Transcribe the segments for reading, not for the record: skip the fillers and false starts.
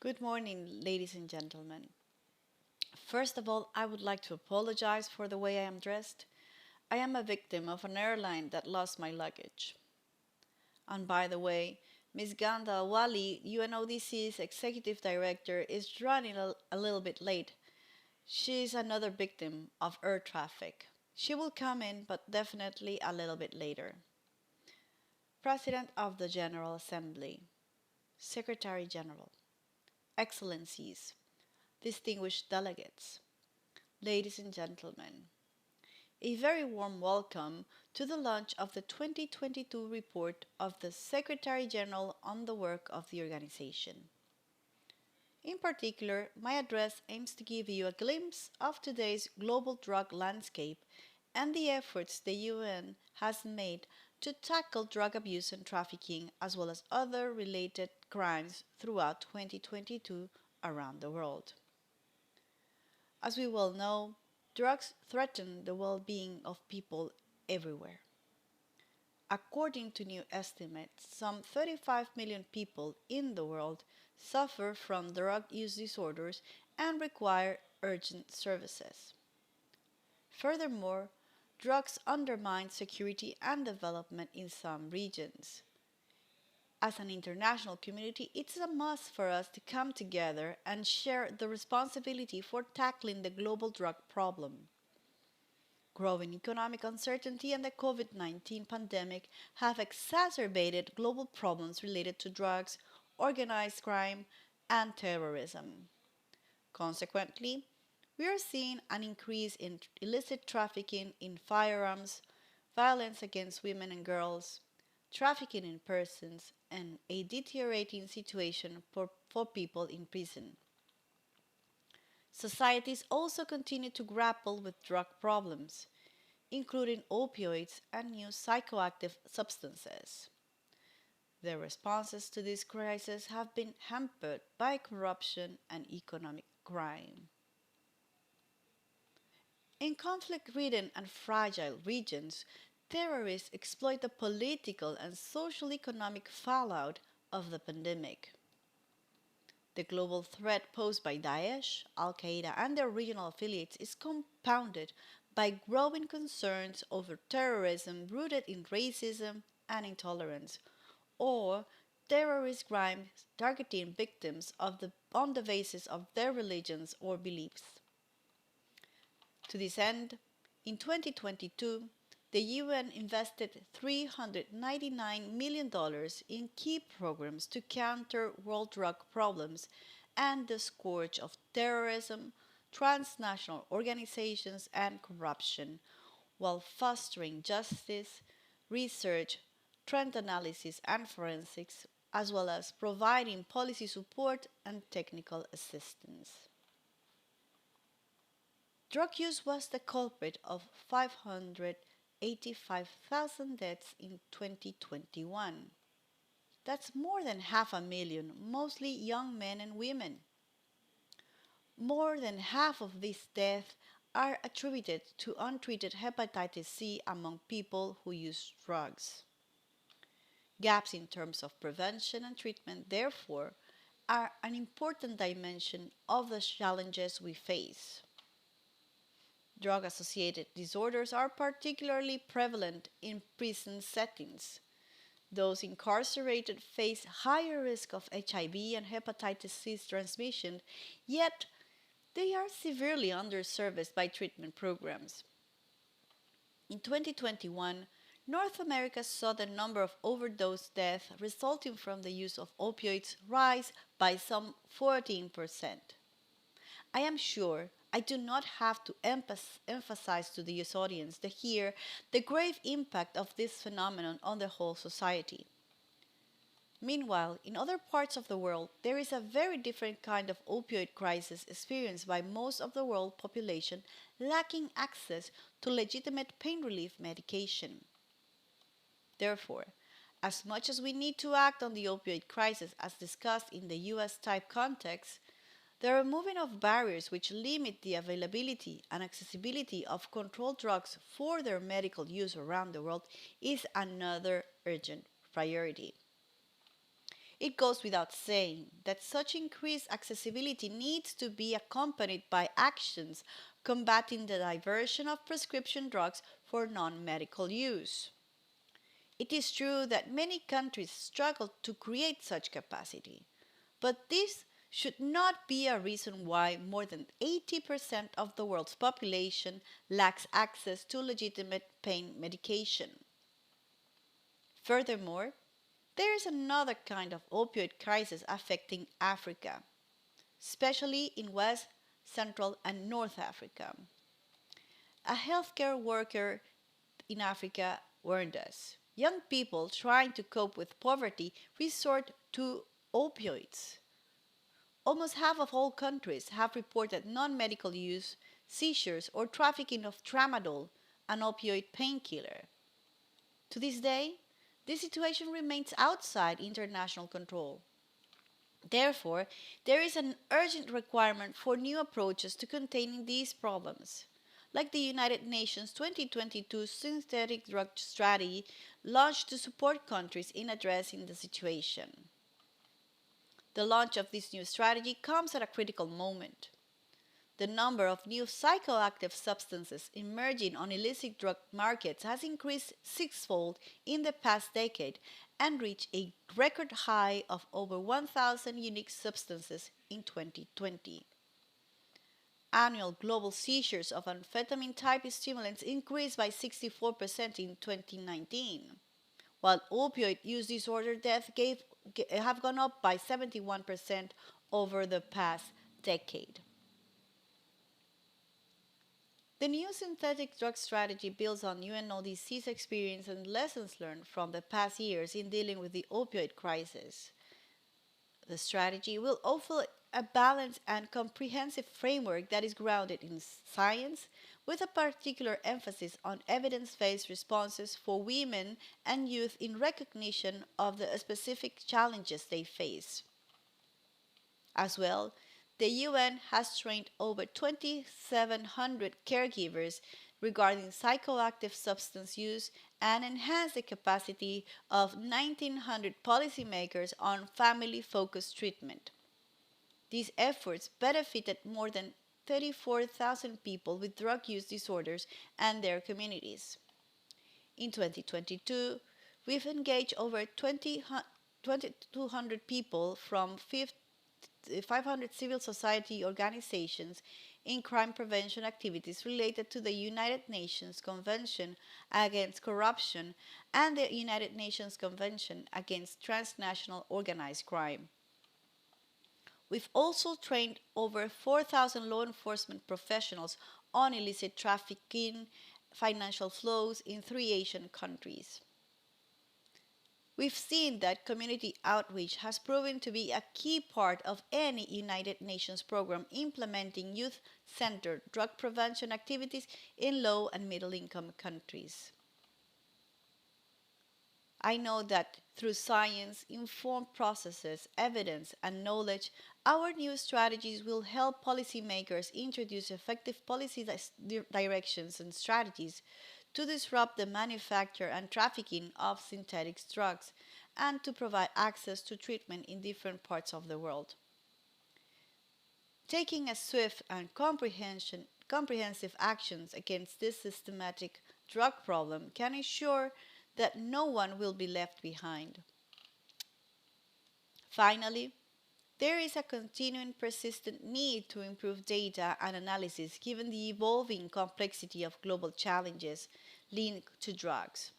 Good morning, ladies and gentlemen. First of all, I would like to apologize for the way I am dressed. I am a victim of an airline that lost my luggage. And by the way, Ms. Ganda Wali, UNODC's executive director, is running a little bit late. She is another victim of air traffic. She will come in, but definitely a little bit later. President of the General Assembly, Secretary General, Excellencies, distinguished delegates, ladies and gentlemen, a very warm welcome to the launch of the 2022 report of the Secretary General on the work of the organization. In particular, my address aims to give you a glimpse of today's global drug landscape and the efforts the UN has made to tackle drug abuse and trafficking as well as other related crimes throughout 2022 around the world. As we well know, drugs threaten the well being of people everywhere. According to new estimates, some 35 million people in the world suffer from drug use disorders and require urgent services. Furthermore, drugs undermine security and development in some regions. As an international community, it's a must for us to come together and share the responsibility for tackling the global drug problem. Growing economic uncertainty and the COVID 19 pandemic have exacerbated global problems related to drugs, organized crime, and terrorism. Consequently, we are seeing an increase in illicit trafficking in firearms, violence against women and girls, trafficking in persons, and a deteriorating situation for people in prison. Societies also continue to grapple with drug problems, including opioids and new psychoactive substances. Their responses to this crisis have been hampered by corruption and economic crime. In conflict ridden and fragile regions, terrorists exploit the political and social economic fallout of the pandemic. The global threat posed by Daesh, Al Qaeda, and their regional affiliates is compounded by growing concerns over terrorism rooted in racism and intolerance, or terrorist crimes targeting victims on the basis of their religions or beliefs. To this end, in 2022, the UN invested $399 million in key programs to counter world drug problems and the scourge of terrorism, transnational organizations, and corruption, while fostering justice, research, trend analysis, and forensics, as well as providing policy support and technical assistance. Drug use was the culprit of 585,000 deaths in 2021. That's more than half a million, mostly young men and women. More than half of these deaths are attributed to untreated hepatitis C among people who use drugs. Gaps in terms of prevention and treatment, therefore, are an important dimension of the challenges we face. Drug associated disorders are particularly prevalent in prison settings. Those incarcerated face higher risk of HIV and hepatitis C transmission, yet they are severely underserviced by treatment programs. In 2021, North America saw the number of overdose deaths resulting from the use of opioids rise by some 14%. I am sure I do not have to emphasize to the audience the here the grave impact of this phenomenon on the whole society. Meanwhile, in other parts of the world, there is a very different kind of opioid crisis experienced by most of the world population lacking access to legitimate pain relief medication. Therefore, as much as we need to act on the opioid crisis as discussed in the US type context, the removing of barriers which limit the availability and accessibility of controlled drugs for their medical use around the world is another urgent priority. It goes without saying that such increased accessibility needs to be accompanied by actions combating the diversion of prescription drugs for non medical use. It is true that many countries struggle to create such capacity, but this should not be a reason why more than 80% of the world's population lacks access to legitimate pain medication. Furthermore, there is another kind of opioid crisis affecting Africa, especially in West, Central, and North Africa. A healthcare worker in Africa warned us. Young people trying to cope with poverty resort to opioids. Almost half of all countries have reported non medical use, seizures, or trafficking of tramadol, an opioid painkiller. To this day, this situation remains outside international control. Therefore, there is an urgent requirement for new approaches to containing these problems, like the United Nations 2022 Synthetic Drug Strategy launched to support countries in addressing the situation. The launch of this new strategy comes at a critical moment. The number of new psychoactive substances emerging on illicit drug markets has increased sixfold in the past decade and reached a record high of over 1,000 unique substances in 2020. Annual global seizures of amphetamine type stimulants increased by 64% in 2019, while opioid use disorder deaths have gone up by 71% over the past decade. The new synthetic drug strategy builds on UNODC's experience and lessons learned from the past years in dealing with the opioid crisis. The strategy will offer a balanced and comprehensive framework that is grounded in science, with a particular emphasis on evidence based responses for women and youth in recognition of the specific challenges they face. As well, the UN has trained over 2,700 caregivers regarding psychoactive substance use and enhanced the capacity of 1,900 policymakers on family focused treatment. These efforts benefited more than 34,000 people with drug use disorders and their communities. In 2022, we've engaged over 2,200 people from 500 civil society organizations in crime prevention activities related to the United Nations Convention Against Corruption and the United Nations Convention Against Transnational Organized Crime. We've also trained over 4,000 law enforcement professionals on illicit trafficking financial flows in 3 Asian countries. We've seen that community outreach has proven to be a key part of any United Nations program implementing youth centered drug prevention activities in low and middle income countries. I know that through science, informed processes, evidence, and knowledge, our new strategies will help policymakers introduce effective policy directions and strategies to disrupt the manufacture and trafficking of synthetic drugs and to provide access to treatment in different parts of the world. Taking a swift and comprehensive actions against this systematic drug problem can ensure that no one will be left behind. Finally, there is a continuing persistent need to improve data and analysis given the evolving complexity of global challenges linked to drugs.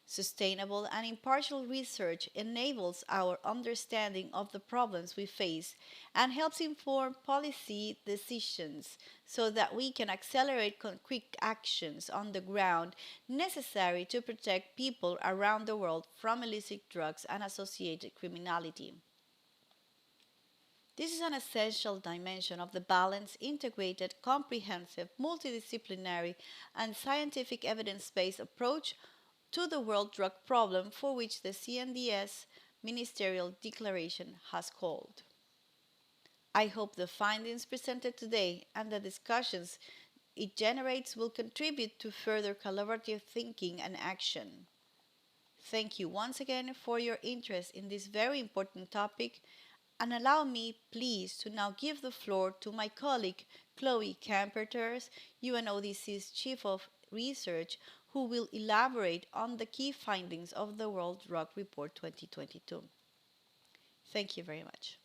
Sustainable and impartial research enables our understanding of the problems we face and helps inform policy decisions so that we can accelerate quick actions on the ground necessary to protect people around the world from illicit drugs and associated criminality. This is an essential dimension of the balanced, integrated, comprehensive, multidisciplinary, and scientific evidence based approach to the world drug problem for which the CNDS Ministerial Declaration has called. I hope the findings presented today and the discussions it generates will contribute to further collaborative thinking and action. Thank you once again for your interest in this very important topic, and allow me, please, to now give the floor to my colleague Chloe Camperters, UNODC's Chief of Research, who will elaborate on the key findings of the World Drug Report 2022. Thank you very much.